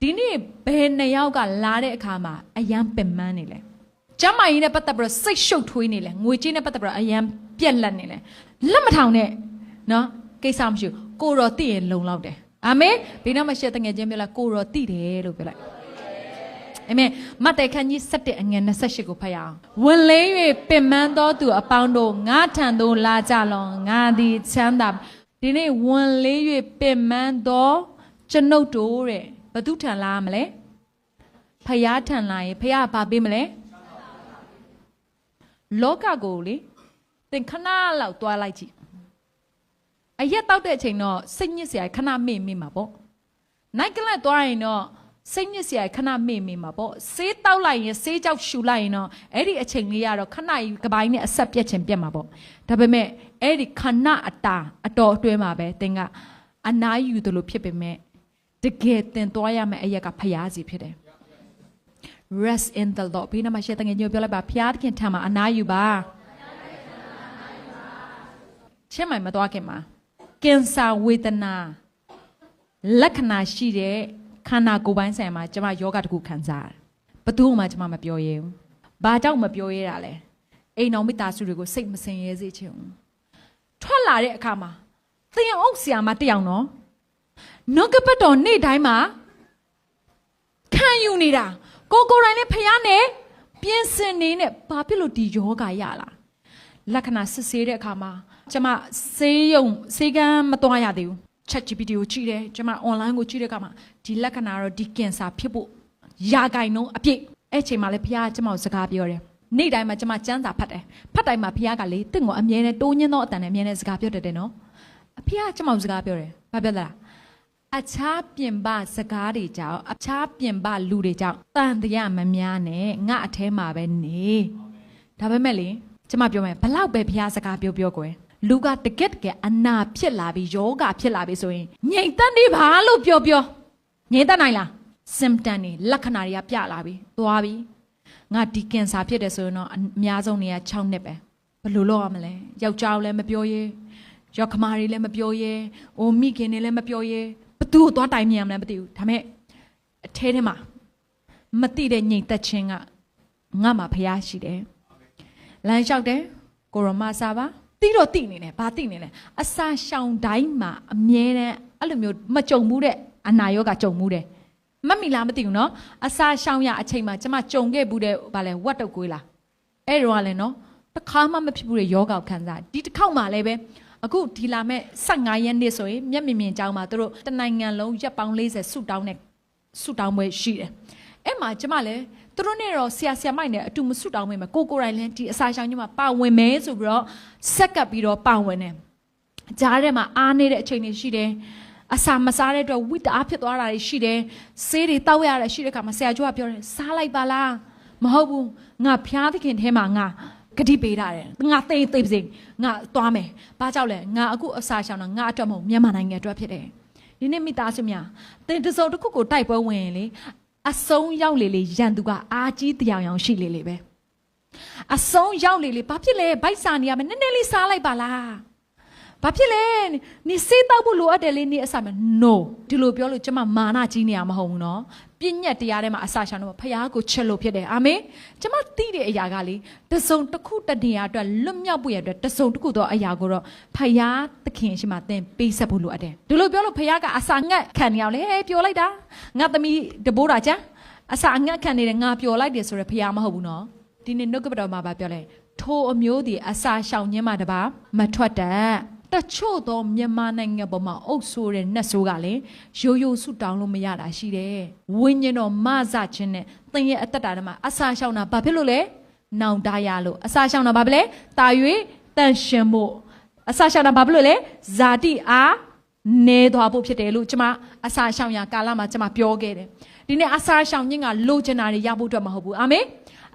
ဒီနေ့ဘယ်နှစ်ယောက်ကလာတဲ့အခါမှာအယံပင်ပန်းနေလဲကျမကြီးနဲ့ပတ်သက်ပြီးစိတ်ရှုပ်ထွေးနေလဲငွေကြေးနဲ့ပတ်သက်ပြီးအယံပြက်လက်နေလဲလက်မထောင်နဲ့နော်ကိစ္စမရှိဘူးကိုတော်သိရင်လုံလောက်တယ်အာမင်ဒီနောက်မှာရှေ့တငယ်ချင်းပြောလိုက်ကိုတော်သိတယ်လို့ပြောလိုက်အာမင်မဿဲခန်းကြီး7အငယ်28ကိုဖတ်ရအောင်ဝင်လေး၍ပင်ပန်းသောသူအပေါင်းတို့ငါထံသို့လာကြလောငါသည်ချမ်းသာဒီနေ့ဝင်လေး၍ပင်ပန်းသောကျွန်ုပ်တို့တဲ့ဘသူထံလာမလဲဖယားထံလာရင်ဖယားဘာပေးမလဲလောကကိုလေသင်ခဏလောက်သွားလိုက်ကြည့်အရက်တောက်တဲ့အချိန်တော့စိတ်ညစ်စရာခဏမေ့မိမှာပေါ့နိုင်ကလတ်သွားရင်တော့စိတ်ညစ်စရာခဏမေ့မိမှာပေါ့ဆေးတောက်လိုက်ရင်ဆေးကြောက်ရှူလိုက်ရင်တော့အဲ့ဒီအချိန်လေးကတော့ခဏကပိုင်းနဲ့အဆက်ပြက်ချင်ပြက်မှာပေါ့ဒါပေမဲ့အဲ့ဒီခဏအတာအတော်အတွင်းမှာပဲသင်ကအနားယူသလိုဖြစ်ပေမဲ့တကယ်သင်သွားရမယ့်အရက်ကဖယားစီဖြစ်တယ် rest in the Lord ဘီနာမရှိတဲ့ငယ်ညိုပြောလိုက်ပါဖယားခင်ထံမှာအနားယူပါချင်းမိုင်မသွားခင်မှာကင်ဆာဝေဒနာလက္ခဏာရှိတဲ့ခန္ဓာကိုယ်ပိုင်းဆိုင်မှာကျွန်မယောဂတခုခံစားရတယ်ဘယ်သူမှကျွန်မမပြောရဲဘူးဘာကြောင့်မပြောရဲတာလဲအိမ်တော်မိသားစုတွေကိုစိတ်မစင်ရဲစေချင်ဘူးထွက်လာတဲ့အခါမှာသင်အုပ်ဆရာမတယောက်နော်နှုတ်ကပတ်တော်နေ့တိုင်းမှာခံယူနေတာကိုယ်တိုင်လည်းဖျားနဲ့ပြင်းစင်နေနဲ့ဘာဖြစ်လို့ဒီယောဂရလာလက္ခဏာစစ်ဆေးတဲ့အခါမှာကျွန်မဆေးကန်းမသွားရသေးဘူး ChatGPT ကိုကြည့်တယ်ကျွန်မ online ကိုကြည့်တဲ့အခါမှာဒီလက္ခဏာတော့ဒီကင်ဆာဖြစ်ဖို့ရာဂိုင်နှုန်းအပြည့်အဲ့ချိန်မှာလည်းဖျားကျွန်မကိုစကားပြောတယ်နေ့တိုင်းမှာကျွန်မစမ်းစာဖတ်တယ်ဖတ်တိုင်းမှာဖျားကလေတင့်ကိုအမြဲတမ်းတိုးညင်းသောအတန်နဲ့အမြဲတမ်းစကားပြောတတ်တယ်နော်အဖျားကျွန်မကိုစကားပြောတယ်ဘာပြောလဲအခြားပြင်ပစကားတွေကြောင့်အခြားပြင်ပလူတွေကြောင့်တန်တရားမများနဲ့ငါအထဲမှာပဲနေဒါပေမဲ့လေကျွန်မပြောမယ်ဘလောက်ပဲဖျားစကားပြောကွယ်လူကတကယ်အနာဖြစ်လာပြီးယောဂဖြစ်လာပြီးဆိုရင်ငြိမ်သက်နေပါလို့ပြောငြိမ်သက်နိုင်လား symptom တွေလက္ခဏာတွေကပြလာပြီးသွားပြီးငါဒီကင်ဆာဖြစ်တယ်ဆိုရင်တော့အများဆုံးနေရ6နှစ်ပဲဘယ်လိုလုပ်ရမလဲယောက်ျားလည်းမပြောရဲယောက်ခမတွေလည်းမပြောရဲအိုမိခင်တွေလည်းမပြောရဲဘသူ့ကိုသွားတိုင်မြန်မလဲမသိဘူးဒါပေမဲ့အထဲထဲမှာမသိတဲ့ငြိမ်သက်ခြင်းကငါမှာဖျားရှိတယ်လမ်းလျှောက်တယ်ကိုရမစာပါတိတော့တိနေတယ်ဘာတိနေလဲအစာရှောင်တိုင်းမှာအမြဲတမ်းအဲ့လိုမျိုးမကြုံဘူးတဲ့အနာရောဂါကြုံမှုတယ်မမီလားမသိဘူးနော်အစာရှောင်ရအချိန်မှာကျမကြုံခဲ့ဘူးတဲ့ဗာလဲဝတ်တုတ်ကွေးလားအဲ့တော့ကလည်းနော်တစ်ခါမှမဖြစ်ဘူးတဲ့ယောဂါကိုခံစားဒီတစ်ခေါက်မှလည်းပဲအခုဒီလာမဲ့15ရက်နေ့ဆိုရင်မျက်မြင်ကြောင်းမှာသူတို့တနိုင်ငံလုံးရက်ပေါင်း40ဆုတောင်းပွဲရှိတယ်အဲ့မှာကျမလည်းသူတို့နဲ့တော့ဆရာမိုက်နဲ့အတူမဆုတောင်းမိမယ်ကိုယ်တိုင်လည်းဒီအစာရှောင်ကြီးမှာပါဝင်မယ်ဆိုပြီးတော့ဆက်ကပ်ပြီးတော့ပါဝင်တယ်ကြားထဲမှာအားနေတဲ့အချိန်တွေရှိတယ်အစာမစားတဲ့အတွက်ဝိတအားဖြစ်သွားတာတွေရှိတယ်ဆေးတွေတောက်ရတာရှိတဲ့အခါမှာဆရာကျိုးကပြောတယ်စားလိုက်ပါလားမဟုတ်ဘူးငါဖျားသခင်ထဲမှာငါဂတိပေးတာတယ်ငါသိပါစေငါသွားမယ်ဘာကြောင့်လဲငါအခုအစာရှောင်တာငါအတွက်မဟုတ်မြန်မာနိုင်ငံအတွက်ဖြစ်တယ်ဒီနေ့မိသားစုများတင်တစုံတစ်ခုကိုတိုက်ပွဲဝင်ရင်လေအဆုံးရောက်လေရန်သူကအာကြီးတရားရောင်ရှိလေပဲအဆုံးရောက်လေဘာဖြစ်လဲဗိုက်စာနေရမယ်နည်းနည်းလေးစားလိုက်ပါလားဘာဖြစ်လဲနေစေးတောက်ဖို့လိုအပ်တယ်လေနေအစာမ no ဒီလိုပြောလို့ကျမမာနကြီးနေရမဟုတ်ဘူးနော်ပြည့်ညက်တရားထဲမှာအစာရှောင်တော့ဖယားကိုချက်လို့ဖြစ်တယ်အာမင်ကျမသိတဲ့အရာကလေတစုံတစ်ခုတနေရာအတွက်လွတ်မြောက်ဖို့ရအတွက်တစုံတစ်ခုသောအရာကိုတော့ဖယားသခင်ရှိမှသင်ပေးဆက်ဖို့လိုအပ်တယ်ဒီလိုပြောလို့ဖယားကအစာငတ်ခံနေအောင်လေပြောလိုက်တာငါသမီးတဘိုးတာချာအစာငတ်ခံနေတယ်ငါပြောလိုက်တယ်ဆိုရယ်ဖယားမဟုတ်ဘူးနော်ဒီနေ့နှုတ်ကပတော်မှာပြောလဲထိုအမျိုးဒီအစာရှောင်ခြင်းမှာတပါမထွက်တတ်တချို့သောမြန်မာနိုင်ငံပေါ်မှာအုပ်ဆိုးတဲ့နှက်ဆိုးကလည်းရိုးဆုတောင်းလို့မရတာရှိတယ်ဝိညာဉ်တော်မဆခြင်းနဲ့သင်ရဲ့အသက်တာထဲမှာအစာရှောင်တာဘာဖြစ်လို့လဲနောင်တရလို့အစာရှောင်တာဘာဖြစ်လဲတာ၍တန်ရှင်ဖို့အစာရှောင်တာဘာဖြစ်လို့လဲဇာတိအားနေသွားဖို့ဖြစ်တယ်လို့ကျွန်မအစာရှောင်ရကာလမှာကျွန်မပြောခဲ့တယ်ဒီနေ့အစာရှောင်ခြင်းကလိုချင်တာတွေရဖို့အတွက်မဟုတ်ဘူးအာမင်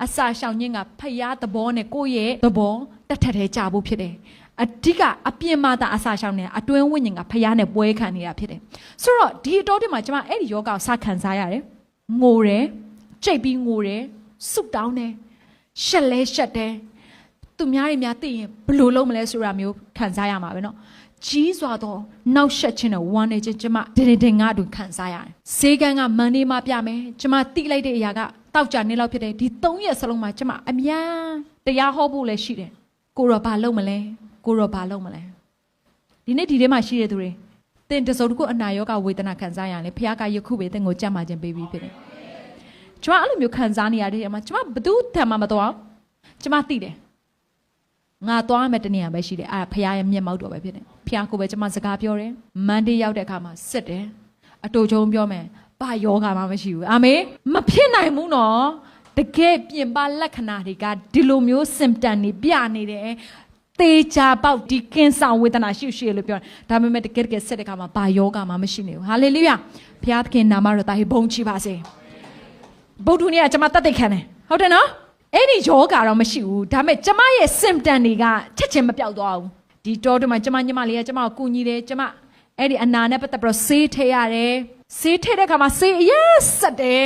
အစာရှောင်ခြင်းကဖယားသဘောနဲ့ကိုယ့်ရဲ့သဘောတစ်ထက်တည်းကြဖို့ဖြစ်တယ်အဓိကအပြင်မှာတာအစာရှောင်နေအတွင်းဝိညာဉ်ကဖျားနဲ့ပွဲခံနေတာဖြစ်တယ်ဆိုတော့ဒီအတော်တွေမှာကျွန်မအဲ့ဒီယောဂကိုစခံစားရတယ်ငိုတယ်ကြိတ်ပြီးငိုတယ်ဆုတောင်းတယ်ရှက်တယ်သူများတွေများသိရင်ဘယ်လိုလုပ်မလဲဆိုတာမျိုးခံစားရမှာပဲเนาะ ကြီးစွာသောနောက်ဆက်ခြင်းနဲ့ဝမ်းနေခြင်းကျမတင်ငါတို့ခံစားရတယ်။ဈေးကန်းကမန်နေမှာပြမယ်။ကျမတိလိုက်တဲ့အရာကတောက်ကြနေလောက်ဖြစ်တယ်ဒီ3ရက်စလုံးမှာကျမအများတရားဟောဖို့လည်းရှိတယ်။ကိုရောဘာလုပ်မလဲ။ကိုရောဘာလုပ်မလဲ။ဒီနေ့ဒီထဲမှာရှိတဲ့သူတွေတင်တစုံတစ်ခုအနာရောဂါဝေဒနာခံစားရရင်လေဖခင်ကယခုပဲတင်ကိုကြက်မှခြင်းပေးပြီးဖြစ်တယ်။ကျမအဲ့လိုမျိုးခံစားနေရတဲ့အမှာကျမဘသူထံမှမတော်ကျမသိတယ်ငါသွားမယ်တနေရာပဲရှိတယ်အဲ့ဖခင်ရဲ့မျက်မှောက်တော်ပဲဖြစ်တယ်ဖခင်ကိုပဲကျမစကားပြောတယ်မန်ဒေးရောက်တဲ့အခါမှာစစ်တယ်အတူချုံပြောမယ်ဘာယောဂါမှမရှိဘူးအာမင်မဖြစ်နိုင်ဘူးနော်တကယ်ပြင်ပလက္ခဏာတွေကဒီလိုမျိုး symptom တွေပြနေတယ်သေချာပေါက်ဒီကင်းဆောင်ဝေဒနာရှိလို့ပြောဒါပေမဲ့တကယ်စစ်တဲ့အခါမှာဘာယောဂါမှမရှိနေဘူးဟာလေလုယာဘုရားသခင်နာမတော်တာဟိဘုန်းကြီးပါစေဗုဒ္ဓနေ့ကကျမတတ်သိခံတယ်ဟုတ်တယ်နော်အဲ့ဒီယောဂါတော့မရှိဘူးဒါပေမဲ့ကျမရဲ့ symptom တွေကချက်ချင်းမပြောက်သွားဘူးဒီတောတွေမှာကျမညီမလေးကကျမကိုကူညီတယ်ကျမအဲ့ဒီအနာနဲ့ပတ်သက်ပြီးဆေးထည့်ရတယ်ဆေးထည့်တဲ့အခါမှာဆေးအရက်ဆက်တယ်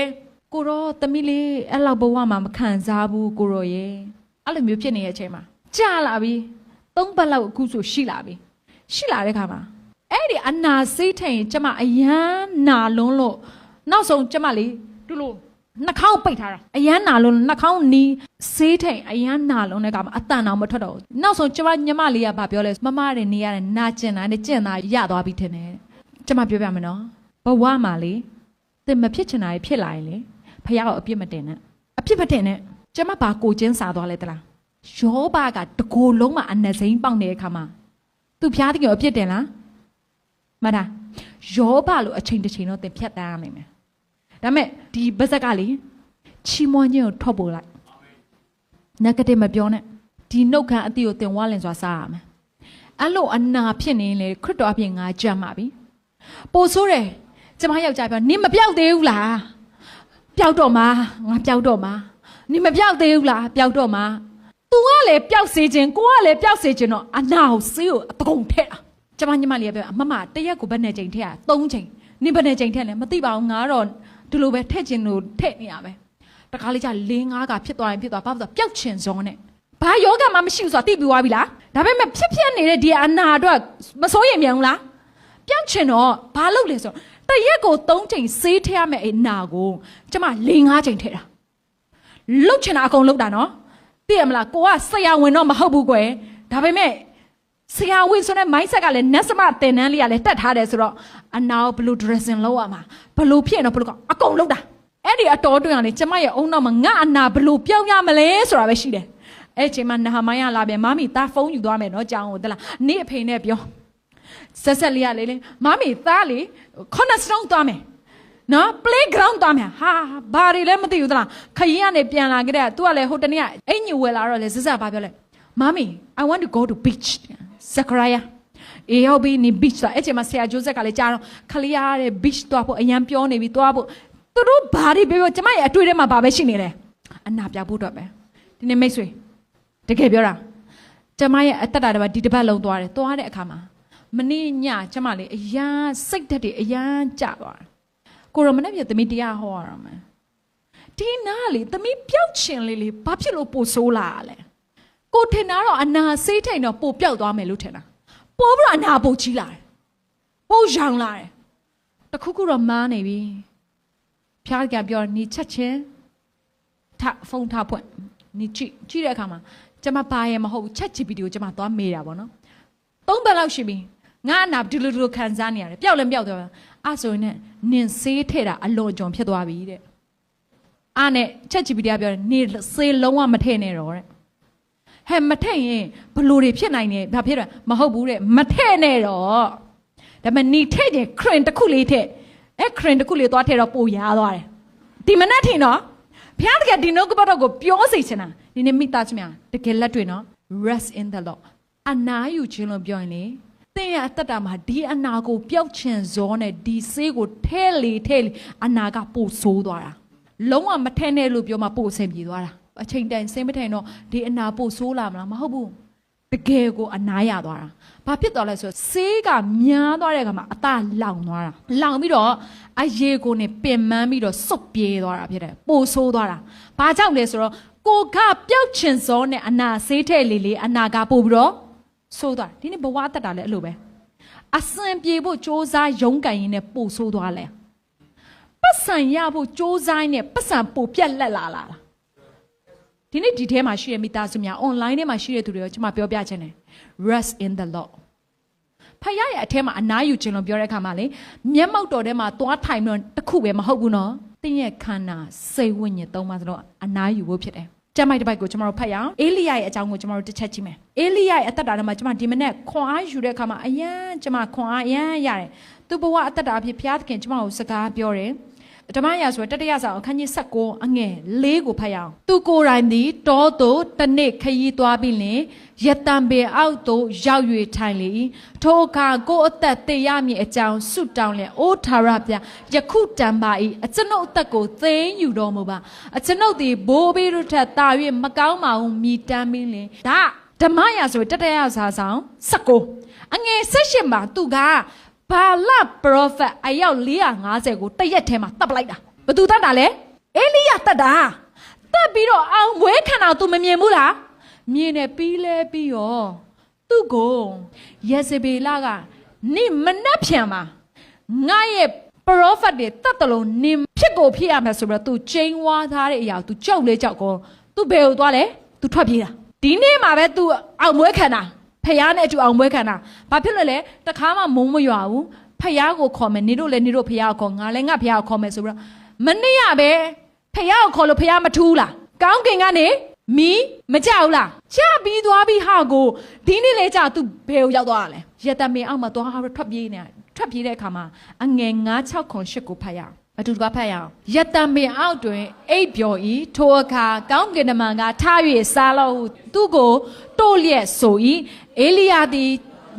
ကိုရောသမီးလေးအဲ့လောက်ဘဝမှာမခံစားဘူးကိုရောရဲ့အဲ့လိုမျိုးဖြစ်နေတဲ့အချိန်မှာကြာလာပြီ3ပတ်လောက်အခုဆိုရှိလာပြီရှိလာတဲ့အခါမှာအဲ့ဒီအနာဆေးထည့်ရင်ကျမအယမ်းနာလွန်းလို့နောက်ဆုံးကျမလေးတူလို့နှာခေါင်းပိတ်ထားတာအယမ်းနာလို့နှာခေါင်းနီးဆေးထိန်အယမ်းနာလုံးတဲ့ကမှာအတန်အောင်မထွက်တော့ဘူးနောက်ဆုံးကျမညီမလေးကဗာပြောလဲမမတွေနေရတယ်နာကျင်တာနဲ့ကျင်တာရသွားပြီထင်တယ်ကျမပြောပြမယ်နော်ဘဝမှာလေတင်မဖြစ်ချင်တာဖြစ်လာရင်လေဖခင်ကအပြစ်မတင်နဲ့အပြစ်မတင်နဲ့ကျမဘာကိုချင်းစားသွားလဲတလားယောဘကတကိုယ်လုံးမှာအနက်စိမ်းပေါက်နေတဲ့အခါမှာသူဖျားတကယ်အပြစ်တင်လားမတာယောဘလိုအချိန်တစ်ချိန်တော့တင်ဖြတ်တန်းရနိုင်မယ်ဒါမဲ့ဒီဗဇက်ကလေချီးမွမ်းခြင်းကိုထောက်ပို့လိုက် negative မပြောနဲ့ဒီနှုတ်ခမ်းအတိကိုတင်ဝါလင်စွာစားရမယ်အဲ့လိုအနာဖြစ်နေလေခရစ်တော်အပြင်ငါကြမ်းပါပြီပို့ဆိုးတယ်ကျမယောက်ျားပြောနင်မပြောက်သေးဘူးလားပျောက်တော့မှာငါပျောက်တော့မှာနင်မပြောက်သေးဘူးလားပျောက်တော့မှာ तू ကလည်းပျောက်စေခြင်းကိုကလည်းပျောက်စေခြင်းတော့အနာကိုဆေးကိုအကုန်ထည့်တာကျမညီမလေးကပြောအမမတရက်ကိုဘယ်နဲ့ချိန်ထည့်ရ3ချိန်နင်ဘယ်နဲ့ချိန်ထည့်လဲမသိပါဘူးငါတော့ဒီလိုပဲထည့်ခြင်းလို့ထည့်နေရပဲတခါလေးကျ4-5ကဖြစ်သွားရင်ဖြစ်သွားဘာလို့ပျောက်ချင်စောနဲ့ဘာယောဂမှမရှိဘူးဆိုတာသိပြီးသွားပြီလားဒါပေမဲ့ဖြစ်နေတဲ့ဒီအနာတော့မစိုးရင်မြန်ဘူးလားပျောက်ချင်တော့ဘာလုပ်လဲဆိုတရက်ကို3ချိန်ဆေးထည့်ရမယ်အနာကိုကျမ4-5ချိန်ထည့်တာလုတ်ချင်တာအကုန်လုတ်တာနော်သိရမလားကိုကဆရာဝန်တော့မဟုတ်ဘူးကွယ်ဒါပေမဲ့ဆရာဝန်ဆိုတဲ့ mindset ကလည်းနတ်စမသင်တန်းလေးကလည်းတက်ထားတယ်ဆိုတော့အနာကိုဘယ်လို dressing လုပ်ရမှာဘယ်လိုဖြစ်ရင်တော့ဘယ်လိုကအကုန်လုပ်တာအဲ့ဒီအတော်တွင်ကလေကျမရဲ့အုံနောက်မှာငါအနာဘယ်လိုပြောင်းရမလဲဆိုတာပဲရှိတယ်အဲ့ချိန်မှာနဟာမိုင်းကလာပြန်မမီသားဖုန်းယူသွားမယ်နော်ကြောင်းကိုတလားနေ့အဖေနဲ့ပြောဆက်လေးရလေမမီသားလေခေါနစတုံးသွားမယ်နော် playground သွားမယ်ဟာဘာတွေလဲမသိဘူးတလားခရင်ကနေပြန်လာကြတဲ့ तू ကလည်းဟိုတနေ့ကအင်ညူဝယ်လာတော့လေဆက်ဘာပြောလဲမမီ I want to go to beach ဇကရာယာအေယောဘီနီ beach ဆိုအဲ့ချိန်မှာဆရာဂျိုးဆက်ကလည်းကြားတော့ခလီယာတဲ့ beach သွားဖို့အရန်ပြောနေပြီသွားဖို့သူတို့ဘာတွေပြောကျမရဲ့အတွေ့အထဲမှာဘာပဲရှိနေလဲအနာပြောက်ဖို့တော့ပဲဒီနေ့မိတ်ဆွေတကယ်ပြောတာကျမရဲ့အသက်တာတွေဒီတစ်ပတ်လုံးသွားတယ်သွားတဲ့အခါမှာမနေ့ညကျမလေးအရန်စိတ်ဓာတ်တွေအရန်ကျသွားတယ်ကိုရမနဲ့ပြသမီးတရားဟောရအောင်မယ်ဒီနားလေသမီးပျောက်ချင်လေးဘာဖြစ်လို့ပို့ဆိုးလာလဲကိုထင်တာတော့အနာဆေးထိုင်တော့ပို့ပျောက်သွားမယ်လို့ထင်တာပို့ပြီးတော့အနာပို့ကြီးလာတယ်ပို့ရောင်လာတယ်တခုခုတော့မားနေပြီဖျားကပြောနေချက်ချင်းထဖုန်းထဖွင့်နေကြည့်တဲ့အခါမှာကျမပါရမဟုတ်ဘူးချက် GPT ကိုကျမသွားမေးတာပေါ့နော်3ပတ်လောက်ရှိပြီငါအနာဒီလိုခံစားနေရတယ်ပျောက်လည်းပျောက်သွားအဲ့ဆိုရင်နင်ဆေးထဲတာအလွန်ကြုံဖြစ်သွားပြီတဲ့အားနဲ့ချက် GPT ကပြောနေဆေးလုံးဝမထည့်နဲ့တော့တဲ့ဟဲ့မထည့်ရင်ဘလို့တွေဖြစ်နိုင်နေဘာဖြစ်လဲမဟုတ်ဘူးတဲ့မထည့်နဲ့တော့ဒါပေမဲ့နေထည့်ရင်ခရင်တစ်ခုလေးထည့်အဲ့ခရင်တစ်ခုလေးသွားထည့်တော့ပိုရားသွားတယ်ဒီမနဲ့ထင်တော့ဘုရားတကယ်ဒီနှုတ်ကပတ်တော်ကိုပြောစေချင်တာဒီနေ့မိသားစုများတကယ်လက်တွေ့နော် rest in the Lord အနာယူခြင်းလို့ပြောရင်လေသင်ရဲ့အတ္တမှာဒီအနာကိုပျောက်ချင်စောနဲ့ဒီဆေးကိုထဲလေအနာကပို့ဆိုးသွားတာလုံးဝမထဲနဲ့လို့ပြောမှပို့ဆင်ပြေသွားတာအချိန်တိုင်ဆင်းမထိုင်တော့ဒီအနာပို့ဆိုးလာမလားမဟုတ်ဘူးတကယ်ကိုအနာရသွားတာဘာဖြစ်သွားလဲဆိုဆေးကများသွားတဲ့အခါမှာအသားလောင်သွားတာလောင်ပြီးတော့အရေကိုနဲ့ပင်မန်းပြီးတော့စုပ်ပြေးသွားတာဖြစ်တယ်ပို့ဆိုးသွားတာဘာကြောင့်လဲဆိုတော့ကိုကပျောက်ချင်စောနဲ့အနာဆေးထဲလေအနာကပို့ပြီးတော့ဆိုးသွားဒီနေ့ဘဝတက်တာလည်းအဲ့လိုပဲ အစံပြေဖို့စူးစမ်းရုန်းကန်ရင်းနဲ့ပို့ဆိုးသွားလဲပတ်စံရဖို့စူးစမ်းနဲ့ပတ်စံပို့ပြက်လက်လာလားဒီနေ့ဒီထဲမှာရှိရမိသားစုများ online ထဲမှာရှိတဲ့သူတွေကိုကျွန်မပြောပြချင်တယ် rest in the Lord ဖခင်ရဲ့အထဲမှာအနားယူခြင်းလို့ပြောတဲ့အခါမှာလေမျက်မှောက်တော်ထဲမှာသွားထိုင်လို့တခုပဲမဟုတ်ဘူးနော်တင်းရဲ့ခန္ဓာစိတ်ဝိညာဉ်သုံးပါးစလုံးအနားယူဖို့ဖြစ်တယ်ကျမ်းပိုက်တစ်ပိုက်ကိုကျွန်တော်တို့ဖတ်ရအောင်အေလိယရဲ့အကြောင်းကိုကျွန်တော်တို့တစ်ချက်ကြည့်မယ်အေလိယရဲ့အသက်တာထဲမှာကျွန်မဒီမနေ့ခွန်အားယူတဲ့အခါမှာအယံကျွန်မခွန်အားအယံရတယ်သူဘဝအသက်တာအဖြစ်ဘုရားသခင်ကျွန်မကိုစကားပြောတယ်ဓမ္မရာဆိုတတိယဆောင်အခန်းကြီး19အငယ်4ကိုဖတ်ရအောင်သူကိုယ်တိုင်သည်တောသို့တစ်နေ့ခရီးသွားပြီးလင်ရတံပင်အောက်သို့ရောက်၍ထိုင်လေထိုအခါကိုယ်အသက်သေရမည်အကြောင်းဆုတောင်းလျက်အိုးထာဝရဘုရားယခုတန်ပါ၏အကျွန်ုပ်အသက်ကိုသိမ်းယူတော်မူပါအကျွန်ုပ်သည်ဘိုးဘေးတို့ထက်သာ၍မကောင်းပါဘူးမြည်တမ်းပြီးလင်ဒါဓမ္မရာဆိုတတိယဆောင်19အငယ်18မှာသူကဘာလပရောဖက်အယောက်450ကိုတရက်ထဲမှာတပ်ပလိုက်တာဘသူတတ်တာလဲအေလိယတတ်တာတက်ပြီးတော့အောင်မွေးခံတာ तू မမြင်ဘူးလားမြင်တယ်ပြီးလဲပြီးရောသူ့ကိုယေဇဗေလကနိမနှက်ဖြံမှာငါရဲ့ပရောဖက်တွေတတ်တယ်လို့နင်ဖြစ်ကိုဖြစ်ရမယ်ဆိုပြီးတော့ तू ချိန်ဝါထားတဲ့အရာ तू ကြောက်လဲကြောက်ကော तू ဘယ်ကိုသွားလဲ तू ထွက်ပြေးတာဒီနေ့မှာပဲ तू အောင်မွေးခံတာဖယားနဲ့အတူအောင်ပွဲခံတာဘာဖြစ်လို့လဲတခါမှမုံမရွာဘူးဖယားကိုခေါ်မယ်နေတို့လည်းနေတို့ဖယားကိုခေါ်ငါလည်းငါဖယားကိုခေါ်မယ်ဆိုပြီးတော့မနေ့ကပဲဖယားကိုခေါ်လို့ဖယားမထူးလားကောင်းကင်ကနေမီးမကြောက်လားချပြီးသွားပြီးဟာကိုဒီနေ့လေကြာ तू ဘယ်ကိုရောက်သွားတာလဲရတမင်အောက်မှာသွားဟာထွက်ပြေးနေထွက်ပြေးတဲ့အခါမှာအငယ်9-6-8ကိုဖတ်ရအောင်အတူတူဖတ်ရအောင်ရတမင်အောက်တွင်အိပ်ပျော်ဤထိုအခါကောင်းကင်တမန်ကထား၍စားလို့သူ့ကိုတိုးလျက်ဆို၏အေလိယသည်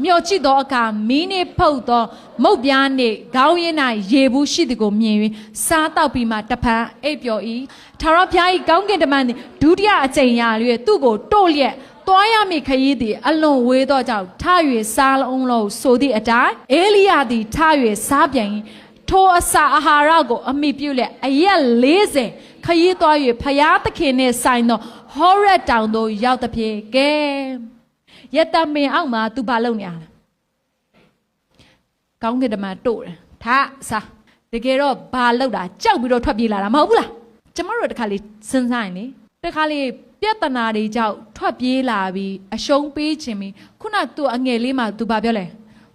မျှော်ကြည့်သောအခါမီးနှင့်ဖုတ်သောမုတ်ပြားနှင့်ခေါင်းရင်း၌ရေဘူးရှိသည်ကိုမြင်၍စားတောက်ပြီးမှတဖန်အိပ်ပျော်၏ထာဝရဘုရား၏ကောင်းကင်တမန်သည်ဒုတိယအကြိမ်ရာ၍သူ့ကိုတိုးလျက်သွားရမည့်ခရီးသည်အလွန်ဝေးသောကြောင့်ထား၍စားလုံးလို့ဆိုသည့်အတိုင်းအေလိယသည်ထား၍စားပြန်၏ထိုအစာအာဟာရကိုအမိပြုလက်အရက်40ခရီးသွား၍ဖျားသခင်နှင့်ဆိုင်သောဟောရက်တောင်သို့ရောက်သည်ဖြင့်ကဲရတမင်အောက်မှာ तू ဘာလုပ်နေရလဲကောင်းကင်တမန်တို့တယ်ထားစားတကယ်တော့ဘာလုပ်တာကြောက်ပြီးတော့ထွက်ပြေးလာတာမဟုတ်ဘူးလားကျမတို့တခါလေးစဉ်းစားရင်လေတခါလေးပြဿနာတွေကြောင့်ထွက်ပြေးလာပြီးအရှုံးပေးခြင်းပြီးခုန तू အငယ်လေးမှာ तू ဘာပြောလဲ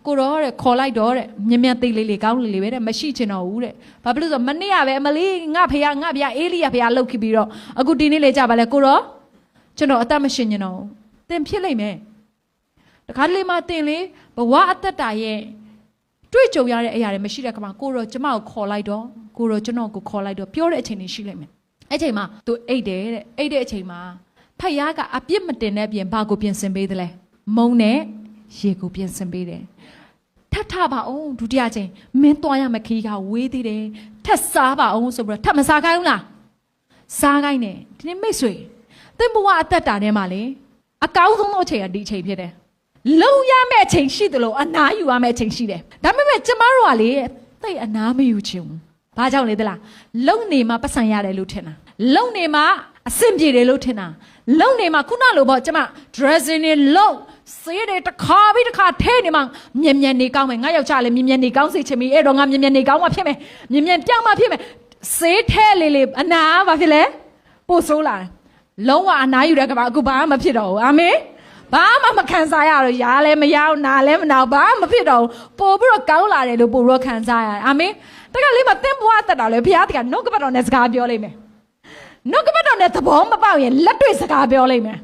ကိုတော့တဲ့ခေါ်လိုက်တော့တဲ့မြင်မြန်သိလေးလေးကောင်းလေးလေးပဲတဲ့မရှိချင်တော့ဘူးတဲ့ဘာဖြစ်လို့ဆိုမနေ့ကပဲအမလေးငါဖယားအေလိယဖယားလှုပ်ခဲ့ပြီးတော့အခုဒီနေ့လေကြပါလဲကိုတော့ကျွန်တော်အသက်မရှင်ချင်တော့သင်ဖြစ်လိမ့်မယ်တခါလေးမှသင်လေဘဝအသက်တာရဲ့တွေ့ကြုံရတဲ့အရာတွေမရှိတဲ့ခါမှာကိုတော့ကျမကိုခေါ်လိုက်တော့ကိုတော့ကျွန်တော်ကိုခေါ်လိုက်တော့ပြောတဲ့အချိန်တွေရှိလိမ့်မယ်အဲ့ချိန်မှာ तू အိတ်တယ်တဲ့အိတ်တဲ့အချိန်မှာဖယားကအပြစ်မတင်တဲ့ပြင်ဘာကိုပြင်ဆင်ပေးသလဲမုံနဲ့ရေကိုပြင်ဆင်ပေးတယ်ထပါအောင်ဒုတိယချိန်မင်းသွားရမခီးကဝေးသေးတယ်ထပ်စားပါအောင်ဆိုပြီးတော့ထပ်မစားခိုင်းဘူးလားစားခိုင်းတယ်ဒီနေ့မိတ်ဆွေသင်ဘဝအသက်တာထဲမှာလေအကောင်းဆုံးသောအချိန်ကဒီအချိန်ဖြစ်တယ်လုံရမယ့်အချိန်ရှိတယ်လို့အနားယူရမယ့်အချိန်ရှိတယ်ဒါပေမဲ့ကျမတို့ကလေသိအနားမယူချင်ဘူးဘာကြောင့်လဲသလားလုံနေမှာပတ်စံရတယ်လို့ထင်တာလုံနေမှာအဆင်ပြေတယ်လို့ထင်တာလုံနေမှာခုနလိုပေါ့ကျမ dressing နဲ့လုံစေးတယ်တစ်ခါပြီးတစ်ခါထဲနေမှာမြင်မြန်နေကောင်းမယ်ငါယောက်ျားလည်းမြင်မြန်နေကောင်းစေချင်ပြီအဲ့တော့ငါမြင်မြန်နေကောင်းမှဖြစ်မယ်မြင်မြန်ပြောင်းမှဖြစ်မယ်စေးထဲလေးအနာဘာဖြစ်လဲပို့ဆိုးလာတယ်လုံးဝအနာယူတဲ့ကဘာအခုဘာမှမဖြစ်တော့ဘူးအာမင်ဘာမှမခံစားရတော့ရားလည်းမရောက်နာလည်းမနာဘာမှမဖြစ်တော့ပို့ပြီးတော့ကောင်းလာတယ်လို့ပို့ပြီးတော့ခံစားရတယ်အာမင်တကယ်လေးမသင်ဘွားတက်တာလေဘုရားတကနှုတ်ကပတ်တော်နဲ့စကားပြောလိမ့်မယ်နှုတ်ကပတ်တော်နဲ့သဘောမပေါက်ရင်လက်တွေ့စကားပြောလိမ့်မယ်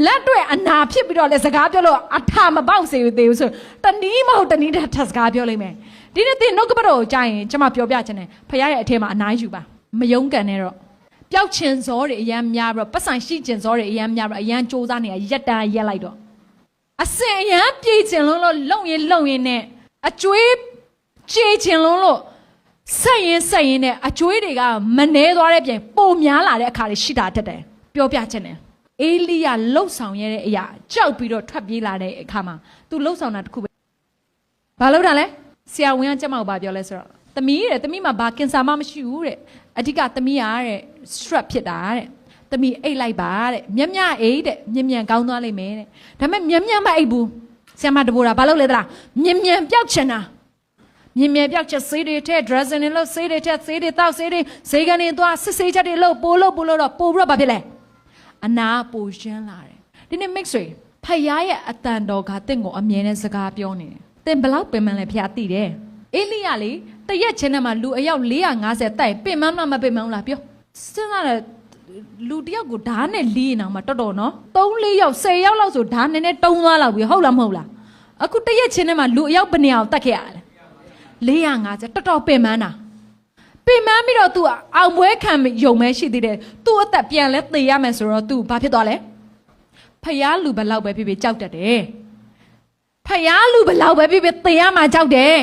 လက်တွေ့အနာဖြစ်ပြီးတော့လေစကားပြောလို့အထာမပေါက်စေသေးဘူးဆိုတနည်းမဟုတ်တနည်းတစ်ထပ်စကားပြောလိမ့်မယ်ဒီနေ့သင်နှုတ်ကပတ်တော်ကိုကြားရင်ကျွန်မပြောပြချင်တယ်ဖခင်ရဲ့အထက်မှာအနားယူပါမယုံကန်နဲ့တော့ပျောက်ချင်စောတွေအရန်များပြီးတော့ပတ်ဆိုင်ရှိချင်စောတွေအရန်များပြီးတော့အရန်စူးစမ်းနေတာရက်တန်းရက်လိုက်တော့အစင်အရန်ပြေးချင်လို့လုံရင်နဲ့အကျွေးကြေးချင်လို့ဆက်ရင်နဲ့အကျွေးတွေကမနှဲသွားတဲ့ပြင်ပုံများလာတဲ့အခါတွေရှိတာတက်တယ်ပြောပြချင်တယ်အေလိယလှုပ်ဆောင်ရတဲ့အရာကြောက်ပြီးတော့ထွက်ပြေးလာတဲ့အခါမှာ तू လှုပ်ဆောင်တာတခုပဲဘာလုပ်တာလဲဆရာဝန်ကကျမကိုပြောလဲဆိုတော့သမီးမှာဘာကင်ဆာမှမရှိဘူးတဲ့အဓိကသမီးရတဲ့ stress ဖြစ်တာတဲ့သမီးအိတ်လိုက်ပါတဲ့မြက်အိတ်တဲ့မြင်ကောင်းသွားလိမ့်မယ်တဲ့ဒါပေမဲ့မြက်မအိတ်ဘူး ဆရာမတဘူရာဘာလို့လဲသလားမြင်မြန်ပြောက်ချင်တာမြင်မြန်ပြောက်ချက်ဆေးတွေထဲ dressing တွေလို့ဆေးတွေထဲဆေးတွေတောက်ဆေးတွေဈေးကနေသွားစစ်ဆေးချက်တွေလို့ပို့တော့ပို့ပြီးတော့ဘာဖြစ်လဲအနာပိုရှင်းလာတယ်ဒီနေ့ mix တွေဖယားရဲ့အတန်တော်ကတင့်ကိုအမြဲတမ်းစကားပြောနေတယ်တင်ဘလောက်ပင်မလဲဖယားသိတယ်အေလိယလေတရက်ချင်းထဲမှာလူအယောက်450တိုက်ပင်မမပင်မလားပြောစဉ်းစားတယ်လူတယောက်ကိုဓာတ်နဲ့လီးနေအောင်မတော်တော်နော်3-4ယောက်10ယောက်လောက်ဆိုဓာတ်နဲ့တုံးသွားလောက်ပြီဟုတ်လားမဟုတ်လားအခုတရက်ချင်းထဲမှာလူအယောက်ဘယ်နေအောင်တတ်ခဲ့ရလဲ450တော်တော်ပင်မတာပင်မပြီးတော့ तू အောင်ပွဲခံယုံမဲရှိသေးတယ် तू အသက်ပြန်လဲသေရမယ်ဆိုတော့ तू ဘာဖြစ်သွားလဲဖယားလူဘလောက်ပဲဖြစ်ဖြစ်ကြောက်တတ်တယ်ဖယားလူဘလောက်ပဲဖြစ်ဖြစ်သေရမှာကြောက်တယ်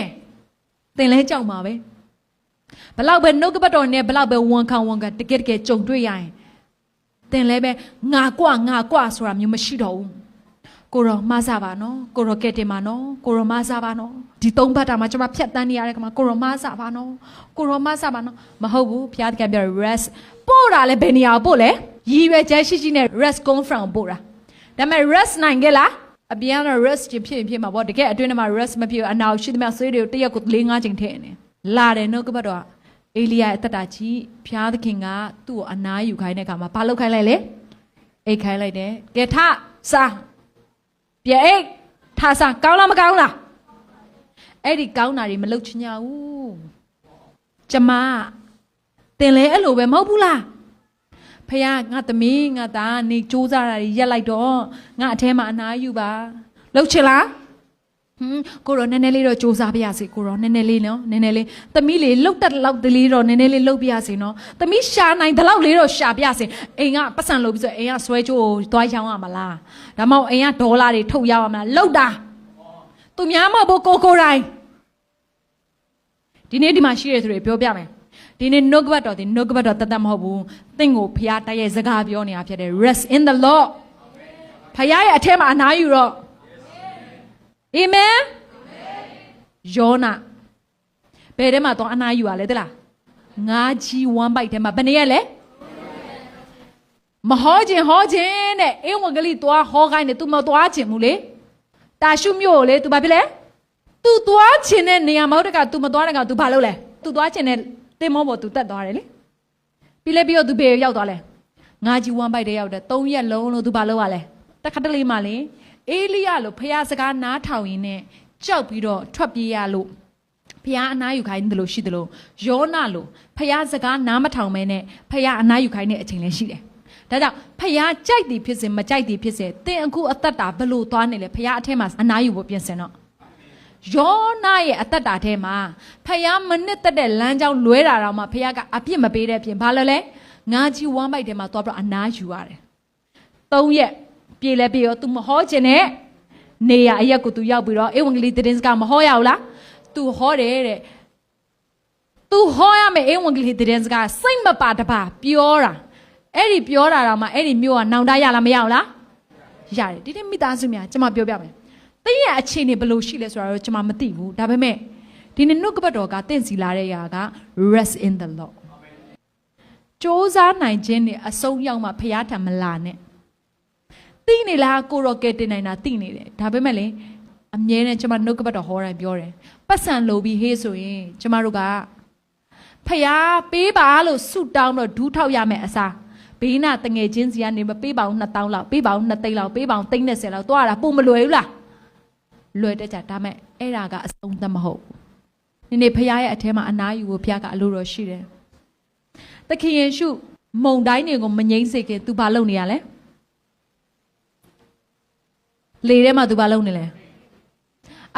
သင်လဲကြောက်မှာပဲဘလောက်ပဲနှုတ်ကပတ်တော်နဲ့ဘလောက်ပဲဝန်ခံတကယ်ကြုံတွေ့ရရင်သင်လဲပဲငါကွဆိုတာမျိုးမရှိတော့ဘူးကိုရောမစားပါနော်ကိုရောကဲတင်ပါနော်ကိုရောမစားပါနော်ဒီသုံးဘတ်တာမှာကျွန်မဖြတ်တန်းနေရတဲ့ခါမှာကိုရောမစားပါနော်ကိုရောမစားပါနော်မဟုတ်ဘူးဘုရားသခင်ပြော rest ပို့တာလဲဘယ်နေရာပို့လဲရည်ရွယ်ချက်ရှိနဲ့ rest conference ပို့တာဒါပေမဲ့ rest နိုင်ကြလားအပြန်တော့ rest ဖြစ်မှာပေါ့တကယ်အတွင်းထဲမှာ rest မဖြစ်ဘူးအနာရှိသမျှဆွေးတွေကိုတရက်ကို4-5ချိန်ထည့်နေလာတယ်နှုတ်ကပတ်တော်အေလိယရဲ့အသက်တာကြီးဘုရားသခင်ကသူ့ကိုအနာယူခိုင်းတဲ့အခါမှာဘာလုပ်ခိုင်းလိုက်လဲအိတ်ခိုင်းလိုက်တယ်ကဲထစားပြဲအိတ်ထစားကောင်းလားမကောင်းလားအဲ့ဒီကောင်းတာတွေမလုပ်ချင်ကြဘူးကျမတင်လဲအဲ့လိုပဲမဟုတ်ဘူးလားဖခင်ငါသမီးငါသားနေစူးစားတာတွေရက်လိုက်တော့ငါအထဲမှာအနာယူပါလှုပ်ချင်လားကိုရောနည်းနည်းလေးတော့စူးစားပြရစီကိုရောနည်းနည်းလေးနော်နည်းနည်းလေးသမီးလေးလှုပ်တက်လောက်တလေးတော့နည်းနည်းလေးလှုပ်ပြရစီနော်သမီးရှာနိုင်တဲ့လောက်လေးတော့ရှာပြရစီအိမ်ကပတ်စံလို့ပြီးဆိုအိမ်ကဆွဲချိုးကိုသွားရောင်းရမလားဒါမှမဟုတ်အိမ်ကဒေါ်လာတွေထုတ်ရမလားလှုပ်တာသူများမဟုတ်ဘူးကိုတိုင်းဒီနေ့ဒီမှာရှိရဆိုရပြောပြမယ်ဒီနေ့နှုတ်ကပတ်တော်ဒီနှုတ်ကပတ်တော်တတ်တတ်မဟုတ်ဘူးသင်ကိုဖခင်တိုက်ရဲ့စကားပြောနေတာဖြစ်တယ် rest in the Lord ဖခင်ရဲ့အထက်မှာအနားယူတော့အာမင်ယောနာဘယ်ထဲမှာတော့အနားယူရလဲတလားငါးကြီးဝမ်းပိုက်ထဲမှာဘယ်နေရလဲမဟောခြင်းတဲ့အေဝံဂေလိသွားဟောခိုင်းတယ် तू မသွားခြင်းဘူးလေတာရှုမြို့ကိုလေ तू ဘာဖြစ်လဲ तू သွားခြင်းတဲ့နေရာမဟုတ်တဲ့က तू မသွားတဲ့က तू ဘာလုပ်လဲ तू သွားခြင်းတဲ့တင်မောပေါ် तू တက်သွားတယ်လေပြီးလဲပြီးတော့ तू ဘယ်ရောက်သွားလဲငါးကြီးဝမ်းပိုက်ထဲရောက်တယ်3ရက်လုံးလို့ तू ဘာလုပ်ရလဲတခါတလေမှလေအေလိယလို့ဖခင်စကားနားထောင်ရင်းနဲ့ကြောက်ပြီးတော့ထွက်ပြေးရလို့ဖခင်အနားယူခိုင်းတယ်လို့ရှိတယ်လို့ယောနာလို့ဖခင်စကားနားမထောင်မဲနဲ့ဖခင်အနားယူခိုင်းတဲ့အချိန်လည်းရှိတယ်ဒါကြောင့်ဖခင်ကြိုက်သည်ဖြစ်စေမကြိုက်သည်ဖြစ်စေသင်အခုအသက်တာဘလို့သွားနေလဲဖခင်အထက်မှာအနားယူဖို့ပြင်ဆင်တော့ယောနာရဲ့အသက်တာထဲမှာဖခင်မနစ်သက်တဲ့လမ်းကြောင်းလွဲတာတော့မှဖခင်ကအပြစ်မပေးတဲ့အပြင်ဘာလဲငါးကြီးဝမ်းပိုက်ထဲမှာသွားပြီးတော့အနားယူရတယ်3ရက်ပြေလဲပြေရော तू မဟောခြင်းနဲ့နေရအရက်ကို तू ရောက်ပြီးတော့ဧဝံဂေလိသတင်းစကားမဟောရဘူးလား तू ဟောတယ်တဲ့ तू ဟောရမယ်ဧဝံဂေလိသတင်းစကားစိတ်မပါတပါပြောတာအဲ့ဒီပြောတာတော့မှအဲ့ဒီမျိုးကနောင်တရလားမရဘူးလားရတယ်ဒီနေ့မိသားစုများကျွန်မပြောပြမယ်တည့်ရဲ့အခြေအနေဘယ်လိုရှိလဲဆိုတာတော့ကျွန်မမသိဘူးဒါပေမဲ့ဒီနေ့နှုတ်ကပတ်တော်ကတင့်စီလာတဲ့ຢာက rest in the Lord စူးစမ်းနိုင်ခြင်းနဲ့အဆုံးရောက်မှဖရားထံမလာနဲ့သိနေလားကိုရောကဲတင်နိုင်တာသိနေတယ်ဒါပေမဲ့လေအမြဲတမ်းကျွန်မနှုတ်ကပတ်တော်ဟောတိုင်းပြောတယ်ပတ်စံလိုပြီးဟေးဆိုရင်ကျွန်မတို့ကဖရားပေးပါလို့ဆုတောင်းတော့ဒူးထောက်ရမယ်အစားဘေးနာတငယ်ချင်းစီကနေမပေးပါဘူး2000လောက်ပေးပါဘူး2သိန်းလောက်ပေးပါဘူး30လောက်သွားတာပုံမလွယ်ဘူးလားလွယ်တတ်ကြဒါမဲ့အဲ့ဒါကအဆုံးသတ်မဟုတ်ဒီနေ့ဖရားရဲ့အထဲမှာအနားယူဖို့ဖရားကအလိုတော်ရှိတယ်သခင်ယေရှုမုန်တိုင်းတွေကိုမငြိမ့်စေခင်သူဘာလုပ်နေရလဲလေထဲမှာသူဘာလုပ်နေလဲ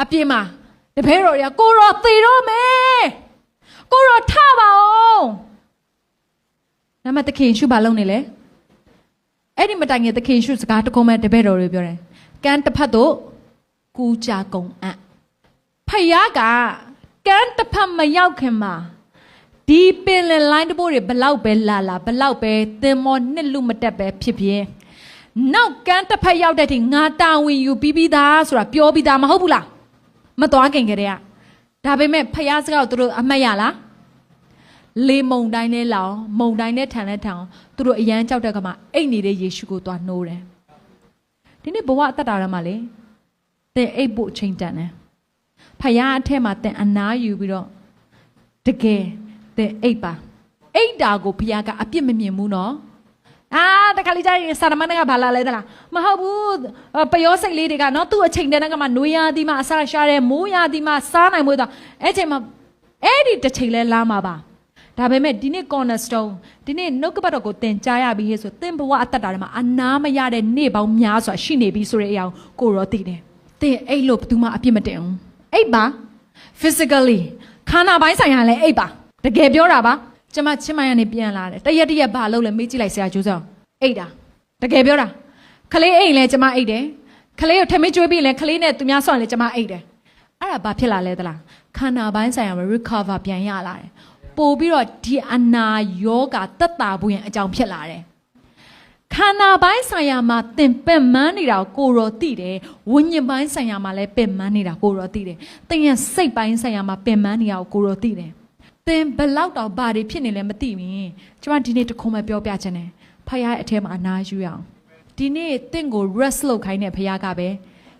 အပြင်မှာတပည့်တော်တွေကကိုရောသေတော့မယ်ကိုရောထပါအောင်ဒါမှသခင်ယေရှုဘာလုပ်နေလဲအဲ့ဒီမတိုင်ခင်သခင်ယေရှုစကားတခုမှတပည့်တော်တွေပြောတယ်ကမ်းတစ်ဖက်သို့ကူးကြကုန်အံ့ဖယားကကမ်းတစ်ဖက်မရောက်ခင်မှာဒီပင်လယ်လိုင်းတပိုးတွေဘလောက်ပဲလာဘလောက်ပဲသင်္ဘောနှစ်လူမတက်ပဲဖြစ်ဖြစ်နောက်ကမ်းတစ်ဖက်ရောက်တဲ့ထိငါတာဝန်ယူပြီးသားဆိုတာပြောပြီးသားမဟုတ်ဘူးလားမသွားခင်ကတည်းကဒါပေမဲ့ဖယားစကားကိုသူတို့အမှတ်ရလားလေမုန်တိုင်းနဲ့လောင်မုန်တိုင်းနဲ့ထန်လဲထန်သူတို့အရန်ကြောက်တဲ့ခါမှာအိတ်နေတဲ့ယေရှုကိုသွားနှိုးတယ်ဒီနေ့ဘဝအသက်တာထဲမှာလေ တင်အိပ်ဖို့အချိန်တန်တယ်ဖယားအထက်မှာတင်အနားယူပြီးတော့တကယ်တင်အိပ်ပါအိပ်တာကိုဖယားကအပြစ်မမြင်ဘူးနော်တခါလေကြာရင်စာရမဏေကဘာလာလဲတလားမဟုတ်ဘူးပယောစိတ်လေးတွေကနော်သူ့အချိန်တည်းကမှနွေရာသီမှာအဆရှာတယ်မိုးရာသီမှာစားနိုင်မို့တော့အဲ့ချိန်မှာအဲ့ဒီတစ်ချိန်လဲလာမှာပါဒါပေမဲ့ဒီနေ့ cornerstone ဒီနေ့နှုတ်ကပတ်တော်ကိုသင်ကြားရပြီဆိုသင်ဘဝအသက်တာထဲမှာအနာမရတဲ့နေ့ပေါင်းများစွာရှိနေပြီဆိုတဲ့အရာကိုရောသိတယ်သင်အိတ်လို့ဘယ်သူမှအပြစ်မတင်ဘူးအိတ်ပါ physically ခန္ဓာပိုင်းဆိုင်ရာလည်းအိတ်ပါတကယ်ပြောတာပါကျမချင်းမိုင်ကနေပြန်လာတယ်တရက်ဘာလုပ်လဲမေးကြည့်လိုက်ဆရာကျိုးစောအိတ်တာတကယ်ပြောတာခလေးအိတ်လဲကျမအိတ်တယ်ခလေးကိုထမင်းကျွေးပြီးလဲခလေးနဲ့သူများဆော့လဲကျမအိတ်တယ်အဲ့ဒါဘာဖြစ်လာလဲသလားခန္ဓာပိုင်းဆိုင်ရာမှာ recover ပြန်ရလာတယ်ပို့ပြီးတော့ဒီအနာယောဂတက်တာဖို့ရင်အကြောင်းဖြစ်လာတယ်ခန္ဓာပိုင်းဆိုင်ရာမှာသင်ပင်ပန်းနေတာကိုရောသိတယ်ဝိညာဉ်ပိုင်းဆိုင်ရာမှာလည်းပင်ပန်းနေတာကိုရောသိတယ်သင်ရဲ့စိတ်ပိုင်းဆိုင်ရာမှာပင်ပန်းနေတာကိုရောသိတယ်သင်ဘလောက်တော့ဘာတွေဖြစ်နေလဲမသိဘူးကျမဒီနေ့တခုမှပြောပြချင်တယ်ဖခင်ရဲ့အထက်မှာအနာယူရအောင်ဒီနေ့သင်ကို rest လုပ်ခိုင်းတဲ့ဖခင်ကပဲ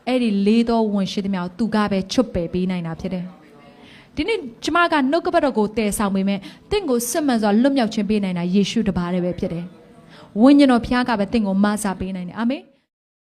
အဲ့ဒီလေးသောဝင်ရှိသမျှသူကပဲချွတ်ပယ်ပေးနိုင်တာဖြစ်တယ်ဒီနေ့ကျမကနှုတ်ကပတ်တော်ကိုတည်ဆောင်ပေမဲ့သင်ကိုစစ်မှန်စွာလွတ်မြောက်ခြင်းပေးနိုင်တာယေရှုတပါးတည်းပဲဖြစ်တယ်ဝိညာဉ်တော်ဖခင်ကပဲသင်ကိုမဆာပေးနိုင်တယ်အာမင်